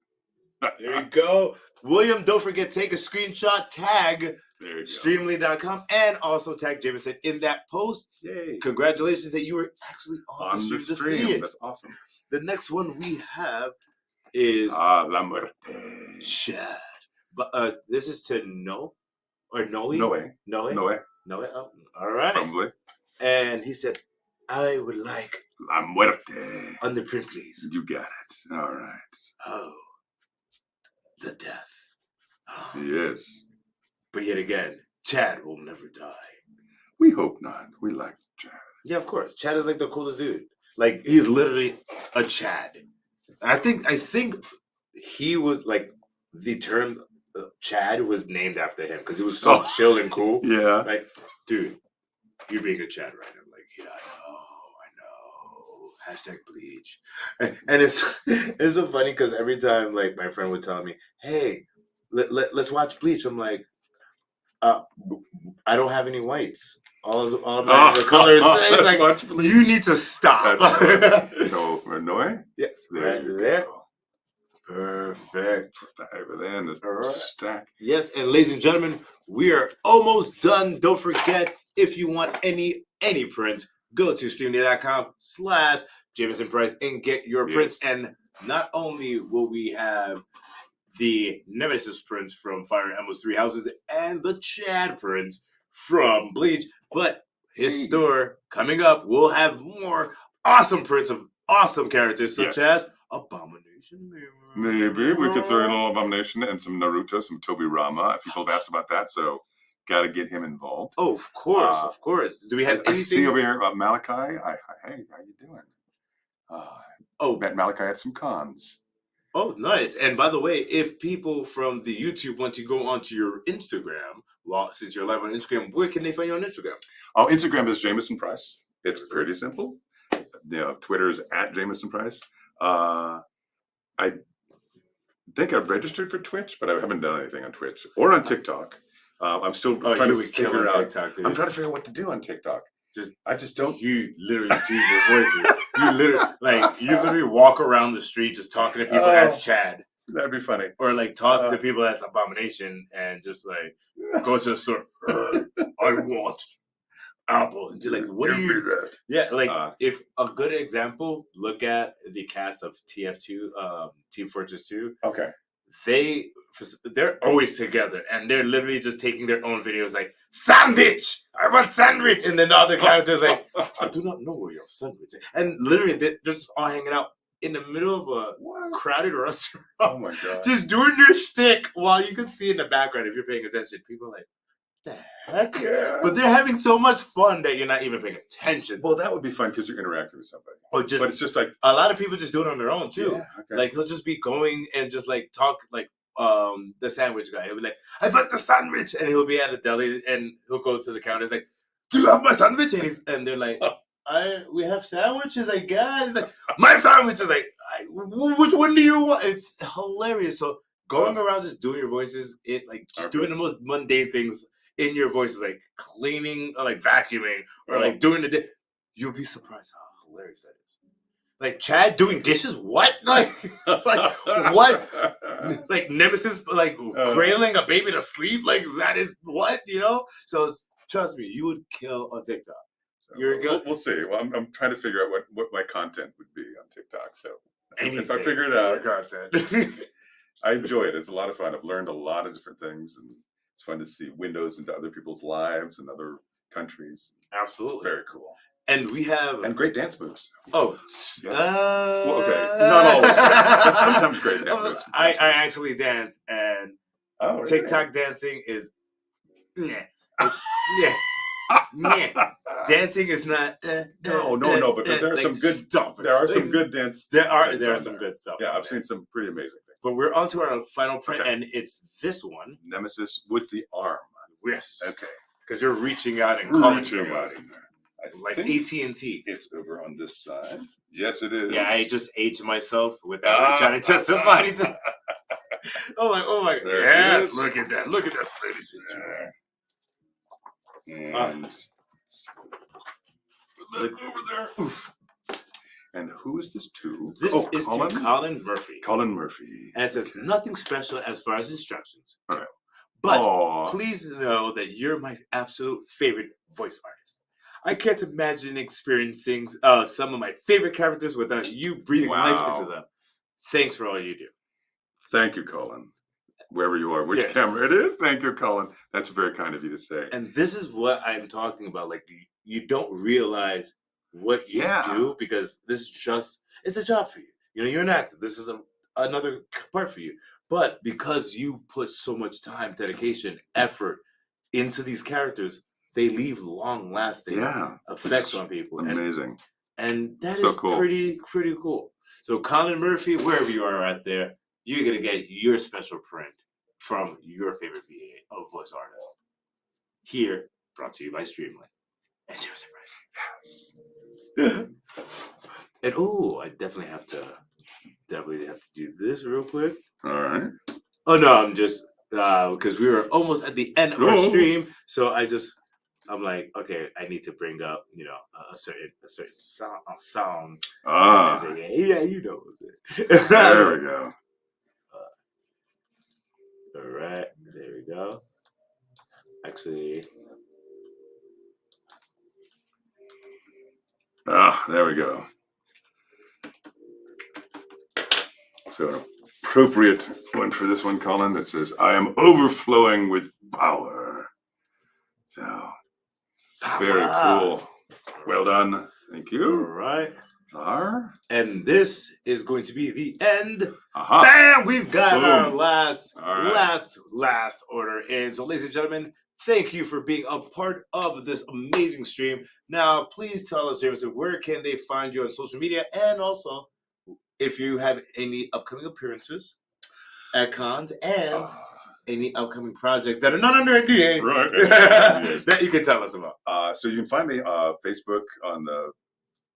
There you go. William, don't forget, take a screenshot, tag Streamily.com, and also tag Jamieson in that post. Yay. Congratulations that you were actually on the stream. That's awesome. The next one we have is La Muerte. Shad. But this is to Noe or Noe? Noe. Noe? Noe. Noe? Oh, all right. Probably. And he said, I would like La muerte. on the print, please. You got it. All right. Oh, the death. Yes. But yet again, Chad will never die. We hope not. We like Chad. Yeah, of course. Chad is like the coolest dude. Like he's literally a Chad. I think he was like the term Chad was named after him because he was so chill and cool. Yeah. Like, dude, you're being a Chad right now. I'm like, yeah, I know. Hashtag bleach. And it's so funny because every time like my friend would tell me, hey, let's watch Bleach. I'm like, I don't have any whites. All my the color it's like you need to stop. So for Noe? Yes, There right you there. go. Perfect. Put that over there in the Alright. stack. Yes, and ladies and gentlemen, we are almost done. Don't forget, if you want any print, go to streamily.com/Jamieson Price and get your prints. Yes. And not only will we have the Nemesis prints from Fire Emblem's Three Houses and the Chad prints from Bleach, but his store coming up will have more awesome prints of awesome characters such as Abomination. Maybe we could throw in a little Abomination and some Naruto, some Tobi Rama. People have asked about that, so got to get him involved. Oh, of course, of course. Do we have I anything? see over here Malachi. Hey, how you doing? Met Malachi at some cons. Oh, nice. And by the way, if people from the YouTube want to go onto your Instagram, well, since you're live on Instagram, where can they find you on Instagram? Oh, Instagram is Jamieson Price. It's pretty simple. Twitter is @Jamieson Price. I think I've registered for Twitch, but I haven't done anything on Twitch or on TikTok. I'm still trying to figure out. TikTok, dude. I'm trying to figure out what to do on TikTok. I just don't. You literally do your voices. You literally walk around the street just talking to people as Chad. That'd be funny. Or like talk to people as Abomination and just like go to the store. I want Apple. And you're like, what do you? That. Yeah, like if a good example, look at the cast of TF2, Team Fortress 2. Okay. They're always together and they're literally just taking their own videos like sandwich, I want sandwich, and then the other characters like I do not know where your sandwich is. And literally they're just all hanging out in the middle of a crowded restaurant. Oh my god! Just doing their shtick while you can see in the background if you're paying attention. People are like, the heck? Yeah. But they're having so much fun that you're not even paying attention. Well, that would be fun because you're interacting with somebody. But it's just like a lot of people just do it on their own too. Yeah, okay. Like he'll just be going and just like talk like the sandwich guy. He'll be like, I want the sandwich, and he'll be at a deli and he'll go to the counter. He's like, do you have my sandwich? And they're like, we have sandwiches, I guess. He's like, my sandwich is like, which one do you want? It's hilarious. So going around just doing your voices, doing the most mundane things in your voices, like cleaning, or like vacuuming, or like doing the you'll be surprised how hilarious that is. Like Chad doing dishes? What? Like what? Like Nemesis, like cradling a baby to sleep? Like that is what, So trust me, you would kill on TikTok. So You're good. We'll see. Well, I'm trying to figure out what my content would be on TikTok. So if I Anything figure it out, content. I enjoy it. It's a lot of fun. I've learned a lot of different things, and it's fun to see windows into other people's lives and other countries. Absolutely. It's very cool. And we have great dance moves. Oh, well, okay, not always, but sometimes great dance moves. I actually dance, and really? TikTok dancing is Dancing is not no. But there are some good stuff. There are some good dance. There are some good stuff. Yeah, I've seen some pretty amazing things. But we're on to our final print, and it's this one, Nemesis with the arm. Yes. Okay. Because you're reaching out and calling Reaching somebody. out. Like AT&T. It's over on this side. Yes, it is. Yeah, I just aged myself without trying to testify anything. Oh my! Yes, look at that! Look at that, ladies and gentlemen. And look over there. Oof. And who is this to? This is to Colin Murphy. Colin Murphy. And it says nothing special as far as instructions go. Right. But please know that you're my absolute favorite voice artist. I can't imagine experiencing some of my favorite characters without you breathing life into them. Thanks for all you do. Thank you, Colin. wherever you are, which Yeah. camera it is. Thank you, Colin. That's very kind of you to say. And this is what I'm talking about. Like you don't realize what you Yeah. do because this is just it's a job for you. You know, you're an actor. This is another part for you. But because you put so much time, dedication, effort into these characters, they leave long-lasting Yeah. effects on people. Amazing. And that So is cool. pretty cool. So Colin Murphy, wherever you are out there, you're gonna get your special print from your favorite VA of voice artist. Here, brought to you by Streamily and Jamieson Price. Yes. And I definitely have to do this real quick. All right. Oh no, I'm just because we were almost at the end of our stream, so I'm like, okay, I need to bring up, a certain sound. Yeah, you know what I'm saying. There we go. All right, there we go. Actually, there we go. So an appropriate one for this one, Colin, that says, "I am overflowing with power." So very cool. Well done. Thank all you. right. And this is going to be the end. Aha. Bam! We've got our Boom. last order in. So, ladies and gentlemen, thank you for being a part of this amazing stream. Now, please tell us, Jamieson, where can they find you on social media, and also if you have any upcoming appearances at cons and any upcoming projects that are not under NDA, right, that you can tell us about. So you can find me Facebook on the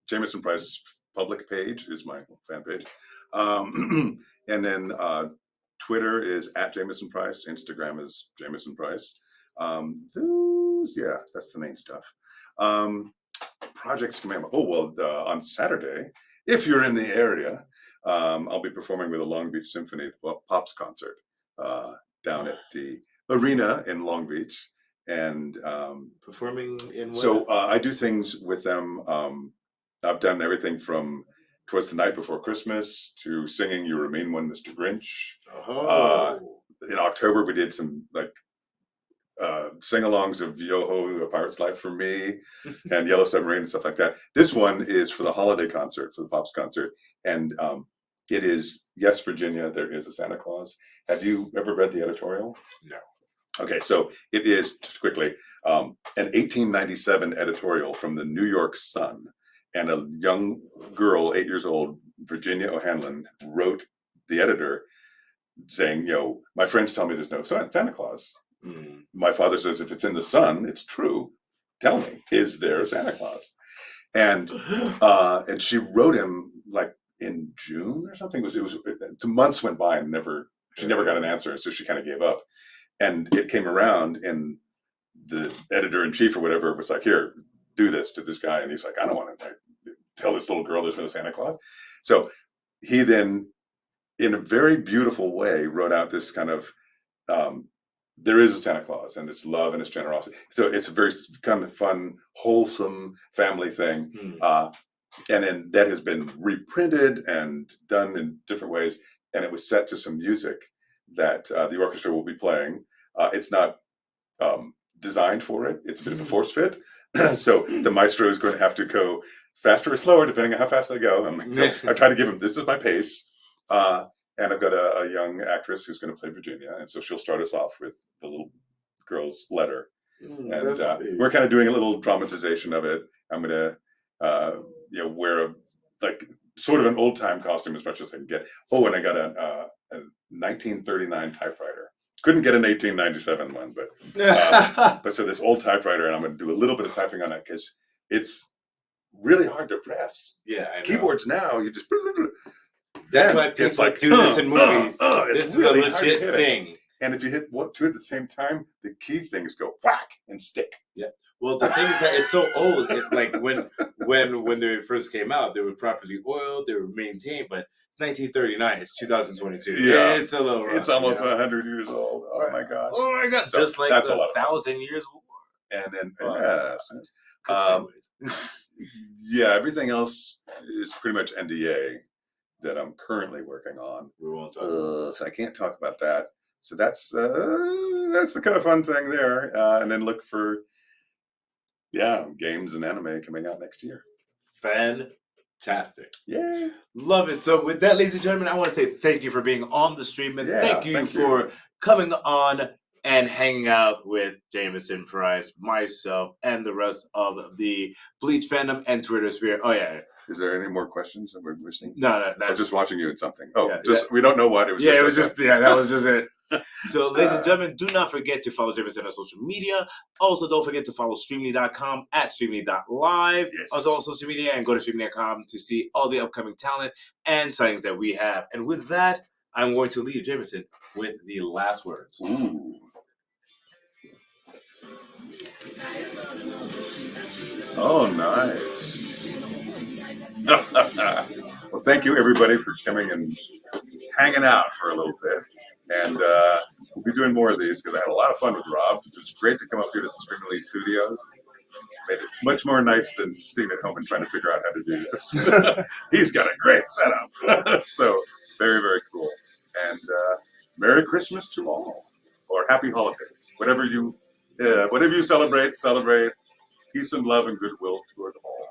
Jamieson Price public page is my fan page. And then Twitter is @Jamieson Price. Instagram is Jamieson Price. That's the main stuff. Projects coming up. On Saturday, if you're in the area, I'll be performing with the Long Beach Symphony Pops concert down at the arena in Long Beach. And Performing in what? So I do things with them. I've done everything from "'Twas the Night Before Christmas" to singing "You Remain One, Mr. Grinch." In October, we did some sing-alongs of "Yo-Ho, A Pirate's Life for Me" and "Yellow Submarine" and stuff like that. This one is for the holiday concert, for the Pops concert, and it is "Yes, Virginia, There Is a Santa Claus." Have you ever read the editorial? No. Okay, so it is, just quickly, an 1897 editorial from the New York Sun. And a young girl, 8 years old, Virginia O'Hanlon, wrote the editor saying, my friends tell me there's no Santa Claus. Mm. My father says, if it's in the sun, it's true. Tell me, is there a Santa Claus? And she wrote him like in June or something. It was months went by and she never got an answer. So she kind of gave up. And it came around, and the editor-in-chief or whatever was like, "Here, do this to this guy." And he's like, "I don't want to tell this little girl there's no Santa Claus." So he then, in a very beautiful way, wrote out this kind of, there is a Santa Claus, and it's love and it's generosity. So it's a very kind of fun, wholesome family thing. And then that has been reprinted and done in different ways. And it was set to some music that the orchestra will be playing. It's not designed for it. It's a bit of a force fit. So the maestro is going to have to go faster or slower, depending on how fast I go. I try to give him, this is my pace. And I've got a young actress who's going to play Virginia. And so she'll start us off with the little girl's letter. And we're kind of doing a little dramatization of it. I'm going to wear sort of an old time costume as much as I can get. And I got a 1939 typewriter. Couldn't get an 1897 one, but so this old typewriter, and I'm going to do a little bit of typing on it because it's really hard to press. Yeah, I know. Keyboards now, you just. That's why people do this in movies. This is really a legit thing. And if you hit two at the same time, the key things go whack and stick. Yeah. Well, the thing is that it's so old. Like when they first came out, they were properly oiled, they were maintained, but it's 1939. It's 2022. Yeah, it's a little rough. It's almost 100 years old. Oh my gosh. Oh my god. So just like that's 1,000 years old. And then yeah, everything else is pretty much NDA that I'm currently working on. We won't talk about so I can't talk about that. So that's the kind of fun thing there. And then look for games and anime coming out next year. Fantastic. Yay. Love it. So with that, ladies and gentlemen, I want to say thank you for being on the stream, and thank you for coming on and hanging out with Jamieson, Price, myself, and the rest of the Bleach fandom and Twitter sphere. Oh yeah. Is there any more questions that we're missing? No, I was just watching you at something. Oh, yeah, we don't know what. It was that was just it. So, ladies and gentlemen, do not forget to follow Jamieson on social media. Also, don't forget to follow Streamily.com at Streamily.live. Yes. Also on social media, and go to Streamily.com to see all the upcoming talent and signings that we have. And with that, I'm going to leave Jamieson with the last words. Ooh. Oh, nice. Well, thank you everybody for coming and hanging out for a little bit. And we'll be doing more of these because I had a lot of fun with Rob. It was great to come up here to the Streamily studios. Made it much more nice than sitting at home and trying to figure out how to do this. He's got a great setup. So very, very cool. And Merry Christmas to all, or Happy Holidays. Whatever you celebrate. Peace and love and goodwill toward all.